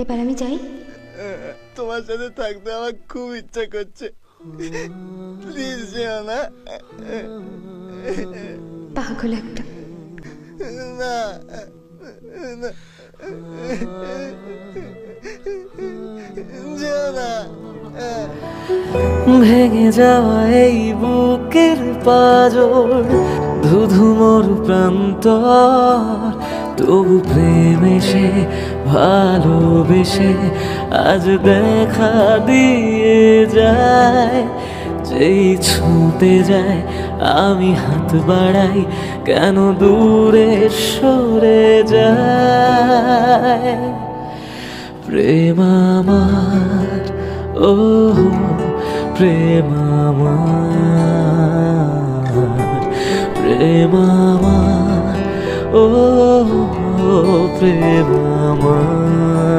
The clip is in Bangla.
এবার আমি যাই। তোমার সাথে থাকতে আমার খুব ইচ্ছা করছে, প্লিজ যেও না। পাগল একটা। না না, যেও না। ভেঙে যাওয়া এই বুকের পাজর, ধুধু মোর প্রান্তর, তবু প্রেম এসে ভালোবেসে আজ দেখা দিয়ে যায়। যেই ছুঁতে যায় আমি হাত বাড়াই, কেন দূরে সরে যায়। প্রেম আমার, ও প্রেম আমার, প্রেম আমার, ও প্রেম আমার।